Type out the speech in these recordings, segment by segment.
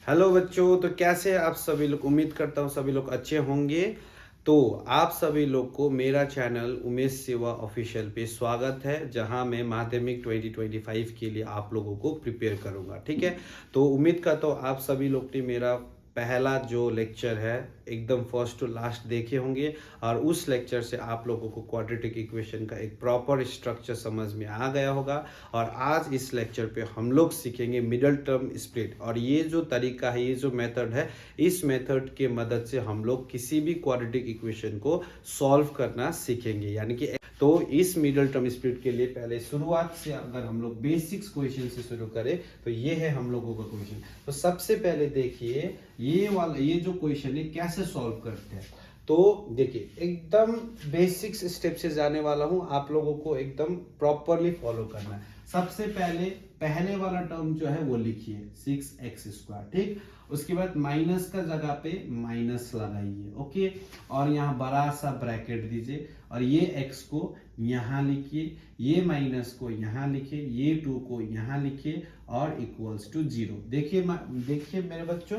Hello बच्चों, तो कैसे हैं आप सभी लोग। उम्मीद करता हूँ सभी लोग अच्छे होंगे। तो आप सभी लोग को मेरा चैनल उमेश सेवा ऑफिशियल पे स्वागत है, जहां मैं माध्यमिक 2025 के लिए आप लोगों को प्रिपेयर करूंगा। ठीक है, तो उम्मीद करता हूँ आप सभी लोग ने मेरा पहला जो लेक्चर है एकदम फर्स्ट टू लास्ट देखे होंगे, और उस लेक्चर से आप लोगों को क्वाड्रेटिक इक्वेशन का एक प्रॉपर स्ट्रक्चर समझ में आ गया होगा। और आज इस लेक्चर पे हम लोग सीखेंगे मिडल टर्म स्प्लिट, और ये जो तरीका है, ये जो मेथड है, इस मेथड के मदद से हम लोग किसी भी क्वाड्रेटिक इक्वेशन को सॉल्व करना सीखेंगे। यानी कि तो इस मिडल टर्म स्प्लिट के लिए पहले शुरुआत से अगर हम लोग बेसिक्स क्वेश्चन से शुरू करें तो ये है हम लोगों का क्वेश्चन। तो सबसे पहले देखिए ये जो क्वेश्चन है कैसे सॉल्व करते हैं। तो देखिए एकदम बेसिक्स स्टेप से जाने वाला हूं, आप लोगों को एकदम प्रॉपरली फॉलो करना है। सबसे पहले वाला टर्म जो है वो लिखिए 6x²। ठीक, उसके बाद माइनस का जगह पे माइनस लगाइए। ओके, और यहाँ बड़ा सा ब्रैकेट दीजिए, और ये x को यहाँ लिखिए, ये माइनस को यहाँ लिखिए, ये 2 को यहाँ लिखिए, और इक्वल्स टू 0। देखिए मेरे बच्चों,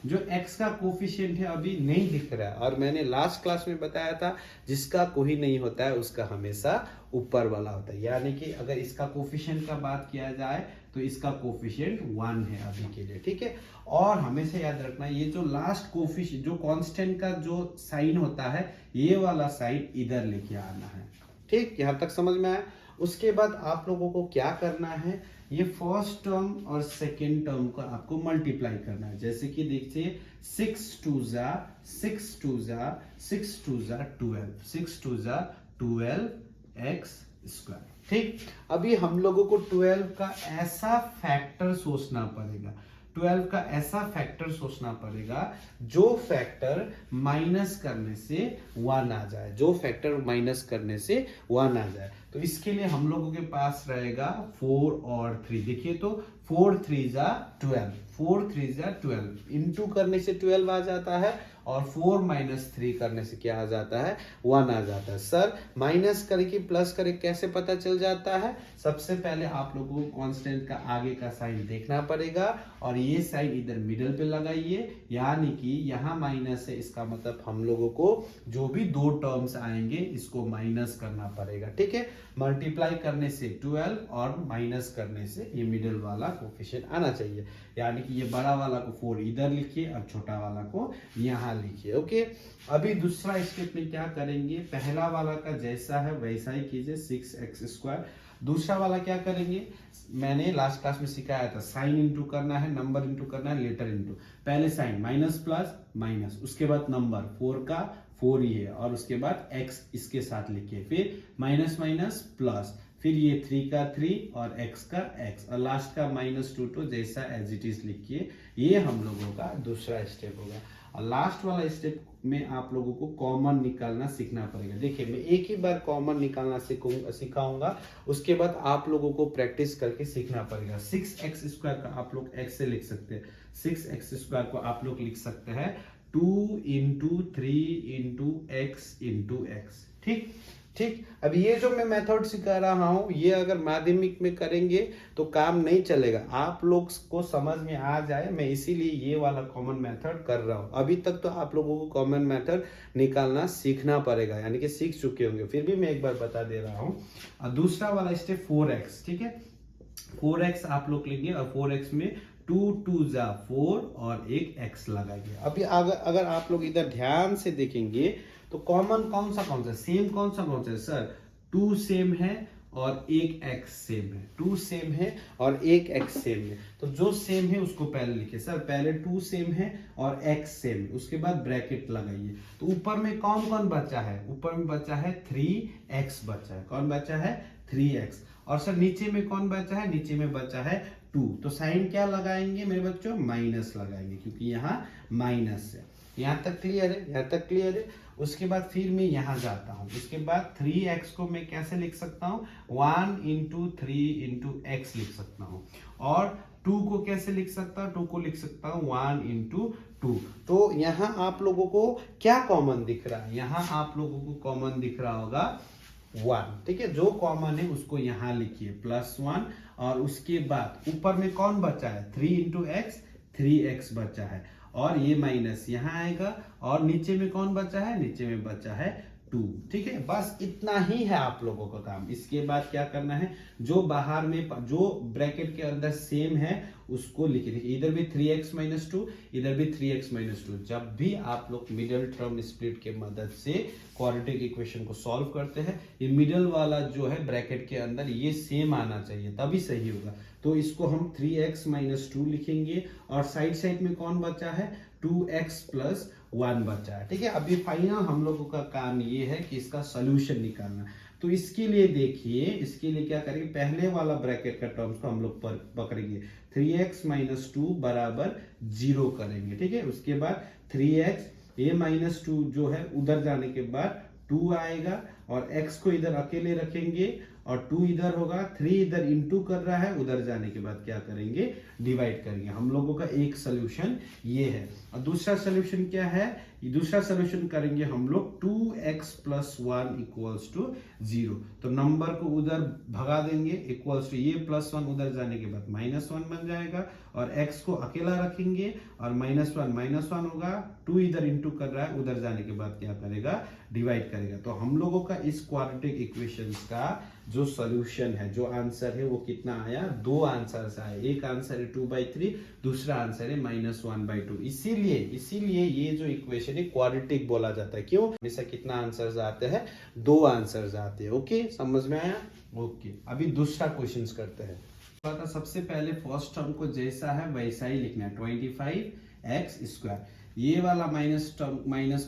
जो x का कोफिशिएंट है अभी नहीं दिख रहा है, और मैंने लास्ट क्लास में बताया था जिसका कोई नहीं होता है उसका हमेशा ऊपर वाला होता है। यानी कि अगर इसका कोफिशिएंट का बात किया जाए तो इसका कोफिशिएंट 1 है अभी के लिए। ठीक है, और हमेशा याद रखना ये जो लास्ट कोफिशिएंट जो कांस्टेंट का जो साइन होता है, ये वाला साइन इधर लेके आना है। ठीक, यहां तक समझ में आया। उसके बाद आप लोगों को क्या करना है, ये फर्स्ट टर्म और सेकेंड टर्म को आपको मल्टीप्लाई करना है। जैसे कि देखिए 6×2 ठीक, अभी हम लोगों को 12 का ऐसा फैक्टर सोचना पड़ेगा, 12 का ऐसा फैक्टर सोचना पड़ेगा जो फैक्टर माइनस करने से 1 आ जाए, जो फैक्टर माइनस करने से 1 आ जाए। तो इसके लिए हम लोगों के पास रहेगा 4 और 3। देखिए तो 4 3 जा 12, 4 3 जा 12, इंटू करने से 12 आ जाता है, और 4 माइनस 3 करने से क्या आ जाता है, 1 आ जाता है। सर माइनस करके प्लस करके कैसे पता चल जाता है? सबसे पहले आप लोगों को कांस्टेंट का आगे का साइन देखना पड़ेगा, और ये साइन इधर मिडल पे लगाइए। यानी कि यहाँ माइनस है, इसका मतलब हम लोगों को जो भी 2 टर्म्स आएंगे इसको माइनस करना पड़ेगा। ठीक है, मल्टीप्लाई करने से 12 और माइनस करने से ये मिडल वाला कोफिशिएंट आना चाहिए। यानी कि ये बड़ा वाला को 4 इधर लिखिए और छोटा वाला को यहाँ लिखिए। ओके, अभी दूसरा स्टेप में क्या करेंगे, पहला वाला का जैसा है वैसा ही कीजिए 6x²। दूसरा वाला क्या करेंगे, मैंने लास्ट क्लास में सिखाया था, साइन इंटू करना है, नंबर इंटू करना है, लेटर इंटू। पहले साइन माइनस प्लस माइनस, उसके बाद नंबर 4 का 4 ही है, और उसके बाद x इसके साथ लिखिए, फिर माइनस माइनस प्लस, फिर ये 3 का 3 और x का x, और लास्ट का -2 तो जैसा एज इट इज लिखिए। ये हम लोगों का दूसरा स्टेप होगा। और लास्ट वाला स्टेप में आप लोगों को कॉमन निकालना सीखना पड़ेगा। देखिए मैं एक ही बार कॉमन निकालना सिखाऊंगा, उसके बाद आप लोगों को प्रैक्टिस करके सीखना पड़ेगा। 6x² का आप लोग x से लिख सकते हैं, 6x² को आप लोग लिख सकते हैं 2 × 3 × x। ठीक ठीक, अब ये जो मैं मेथड सिखा रहा हूँ, ये अगर माध्यमिक में करेंगे तो काम नहीं चलेगा, आप लोग को समझ में आ जाए, मैं इसीलिए ये वाला कॉमन मेथड कर रहा हूँ। अभी तक तो आप लोगों को कॉमन मेथड निकालना सीखना पड़ेगा, यानी कि सीख चुके होंगे, फिर भी मैं एक बार बता दे रहा हूँ। और दूसरा वाला स्टेप 4x। ठीक है, 4x आप लोग लेंगे, और 4x में 2 2 जा 4 और एक x लगाइए। अभी अगर आप लोग इधर ध्यान से देखेंगे तो कॉमन कौन सा सेम कौन सा है सर, 2 सेम है और एक x सेम है, 2 सेम है और एक x सेम है। तो जो सेम है उसको पहले लिखिए सर, पहले 2 सेम है और x सेम है, उसके बाद ब्रैकेट लगाइए। तो ऊपर में कौन कौन बचा है, ऊपर में बचा है 3x बचा है, कौन बचा है 3x, और सर नीचे में कौन बचा है, नीचे में बचा है 2। तो साइन क्या लगाएंगे मेरे बच्चों, माइनस लगाएंगे, क्योंकि यहाँ माइनस है। यहाँ तक क्लियर है, यहाँ तक क्लियर है। उसके बाद फिर मैं यहाँ जाता हूँ, उसके बाद 3x को मैं कैसे लिख सकता हूँ, 1 × 3 × x लिख सकता हूँ, और 2 को कैसे लिख सकता हूँ, 2 को लिख सकता हूँ 1 × 2। तो यहाँ आप लोगों को क्या कॉमन दिख रहा है, यहाँ आप लोगों को कॉमन दिख रहा होगा 1। ठीक है, जो कॉमन है उसको यहाँ लिखिए +1, और उसके बाद ऊपर में कौन बचा है 3 × x, 3x बचा है, और ये माइनस यहाँ आएगा, और नीचे में कौन बचा है, नीचे में बचा है 2। ठीक है, बस इतना ही है आप लोगों का काम। इसके बाद क्या करना है, जो बाहर में जो ब्रैकेट के अंदर सेम है उसको लिख दीजिए, इधर भी 3x माइनस 2, इधर भी 3x माइनस 2। जब भी आप लोग मिडिल टर्म स्प्लिट के मदद से क्वाड्रेटिक इक्वेशन को सॉल्व करते हैं, ये मिडिल वाला जो है ब्रैकेट के अंदर ये सेम आना चाहिए, तभी सही होगा। तो इसको हम 3x माइनस 2 लिखेंगे, और साइड साइड में कौन बचा है, 2x प्लस 1 बचा है। ठीक है, अभी फाइनल हम लोगों का काम ये है कि इसका सोल्यूशन निकालना। तो इसके लिए देखिए, इसके लिए क्या करेंगे, पहले वाला ब्रैकेट का टर्म्स को हम लोग पकड़ेंगे, 3x माइनस 2 बराबर 0 करेंगे। ठीक है, उसके बाद 3x ये माइनस 2 जो है उधर जाने के बाद 2 आएगा, और x को इधर अकेले रखेंगे, और 2 इधर होगा, 3 इधर इंटू कर रहा है, उधर जाने के बाद क्या करेंगे, डिवाइड करेंगे। हम लोगों का एक सोल्यूशन ये है। और दूसरा सोल्यूशन क्या है, दूसरा सोल्यूशन करेंगे हम लोग 2x प्लस 1 इक्वल्स टू 0। तो नंबर को उधर भगा देंगे, इक्वल्स टू ये प्लस 1 उधर जाने के बाद माइनस 1 बन जाएगा, और x को अकेला रखेंगे, और माइनस 1 होगा, 2 इधर इंटू कर रहा है, उधर जाने के बाद क्या करेगा, डिवाइड करेगा। तो हम लोगों का इस क्वाड्रेटिक इक्वेशंस का जो सॉल्यूशन है, जो आंसर है वो कितना आया, 2 आंसर आए। एक आंसर है 2/3, दूसरा आंसर है -1/2। इसीलिए ये जो इक्वेशन है क्वाड्रेटिक बोला जाता है। क्यों, हमेशा कितना आंसर्स आते हैं, 2 आंसर्स आते हैं। ओके, समझ में आया। ओके, अभी दूसरा क्वेश्चन करते हैं। सबसे पहले फर्स्ट टर्म को जैसा है वैसा ही लिखना है, 25x²। ये वाला माइनस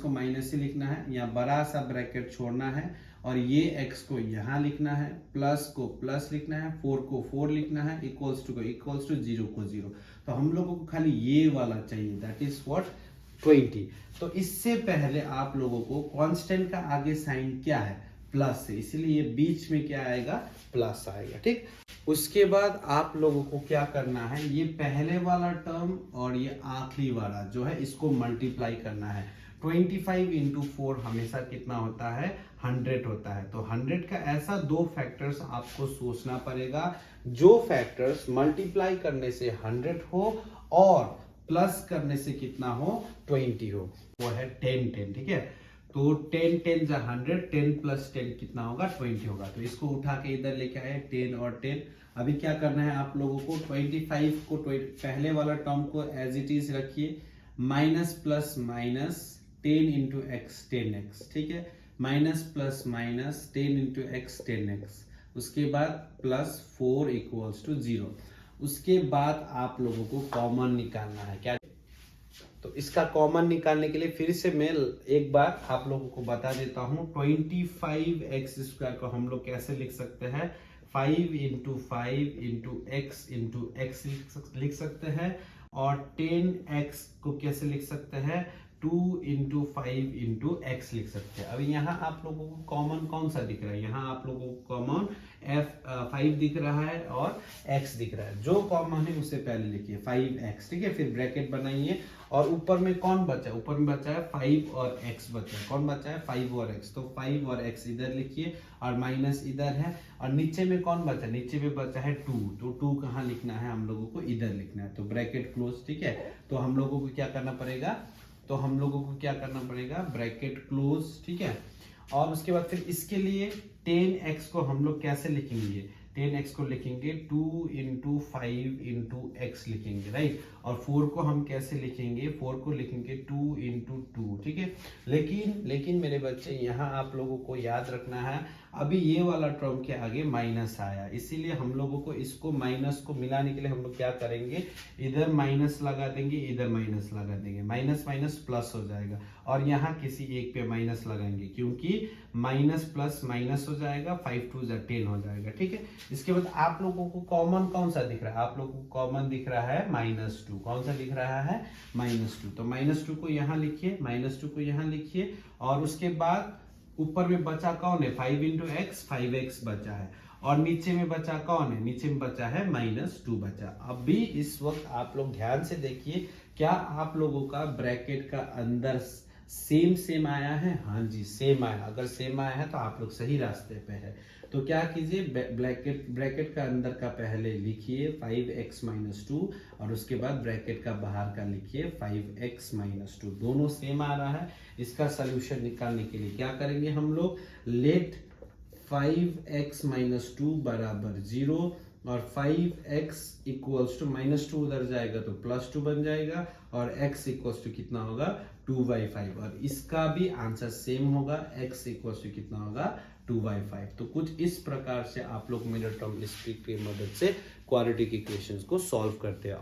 को माइनस से लिखना है, यहाँ बड़ा सा ब्रैकेट छोड़ना है, और ये x को यहाँ लिखना है, प्लस को प्लस लिखना है, 4 को 4 लिखना है, इक्वल्स टू 0 को 0। तो हम लोगों को खाली ये वाला चाहिए, दैट इज व्हाट, 20। तो इससे पहले आप लोगों को कांस्टेंट का आगे साइन क्या है, प्लस है, इसीलिए बीच में क्या आएगा, प्लस आएगा। ठीक, उसके बाद आप लोगों को क्या करना है, ये पहले वाला टर्म और ये आखिरी वाला जो है इसको मल्टीप्लाई करना है। 25 इंटू 4 हमेशा कितना होता है, 100 होता है। तो 100 का ऐसा 2 फैक्टर्स आपको सोचना पड़ेगा, जो फैक्टर्स मल्टीप्लाई करने से 100 हो और प्लस करने से कितना हो, 20 हो। वो है 10 10। ठीक है, तो 10 10 जा 100, 10 प्लस 10 कितना होगा, 20 होगा। तो इसको उठा के इधर लेके आए, 10 और 10। अभी क्या करना है आप लोगों को, 25 को पहले वाला टर्म को एज इट इज रखिए, minus plus minus 10 into x 10x। ठीक है, minus plus minus 10 into x 10x, उसके बाद प्लस 4 इक्वल्स टू 0। उसके बाद आप लोगों को कॉमन निकालना है। क्या, तो इसका कॉमन निकालने के लिए फिर से मैं एक बार आप लोगों को बता देता हूं, 25x² को हम लोग कैसे लिख सकते हैं, 5 into 5 into x into x लिख सकते हैं, और 10x को कैसे लिख सकते हैं, 2 इंटू 5 इंटू एक्स लिख सकते हैं। अभी यहाँ आप लोगों को कॉमन कौन सा दिख रहा है, यहाँ आप लोगों को कॉमन 5 दिख रहा है और x दिख रहा है। जो कॉमन है उससे पहले लिखिए 5x। ठीक है, फिर ब्रैकेट बनाइए, और ऊपर में कौन बचा है, ऊपर में बचा है 5 और x बचा है। कौन बचा है, 5 और x। तो 5 और x इधर लिखिए, और माइनस इधर है, और नीचे में कौन बचा है, नीचे में बचा है 2। तो 2 कहाँ लिखना है, हम लोगों को इधर लिखना है। तो ब्रैकेट क्लोज। ठीक है, तो हम लोगों को क्या करना पड़ेगा, ब्रैकेट क्लोज। ठीक है, और उसके बाद फिर इसके लिए 10x को हम लोग कैसे लिखेंगे, 10x को लिखेंगे 2 इंटू 5 इंटू एक्स लिखेंगे, राइट। और 4 को हम कैसे लिखेंगे, 4 को लिखेंगे 2 इंटू 2। ठीक है, लेकिन मेरे बच्चे यहाँ आप लोगों को याद रखना है, अभी ये वाला टर्म के आगे माइनस आया, इसीलिए हम लोगों को इसको माइनस को मिलाने के लिए हम लोग क्या करेंगे, इधर माइनस लगा देंगे, इधर माइनस लगा देंगे, माइनस माइनस प्लस हो जाएगा, और यहाँ किसी एक पे माइनस लगाएंगे, क्योंकि माइनस प्लस माइनस हो जाएगा, 5 2 10 हो जाएगा। ठीक है, इसके बाद आप लोगों को कॉमन कौन सा दिख रहा है, आप लोगों को कॉमन दिख रहा है -2। कौन सा दिख रहा है, -2। तो -2 को यहाँ लिखिए, -2 को यहाँ लिखिए, और उसके बाद ऊपर में बचा कौन है, 5 इंटू एक्स, 5x बचा है, और नीचे में बचा कौन है, नीचे में बचा है -2 बचा। अभी इस वक्त आप लोग ध्यान से देखिए, क्या आप लोगों का ब्रैकेट का अंदर सेम आया है, हाँ जी सेम आया। अगर सेम आया है तो आप लोग सही रास्ते पे है। तो क्या कीजिए, ब्रैकेट का अंदर का पहले लिखिए 5x-2 और उसके बाद ब्रैकेट का बाहर का लिखिए 5x-2, दोनों सेम आ रहा है। इसका सोल्यूशन निकालने के लिए क्या करेंगे हम लोग, लेट 5x-2 बराबर 0 और 5x इक्वल्स टू -2 उधर जाएगा तो +2 बन जाएगा और x इक्वल्स टू कितना होगा 2/5 और इसका भी आंसर सेम होगा, x इक्वल्स टू कितना होगा 2/5। तो कुछ इस प्रकार से आप लोग मिनट टर्म स्पीड की मदद से क्वाड्रेटिक इक्वेशंस को सॉल्व करते हैं।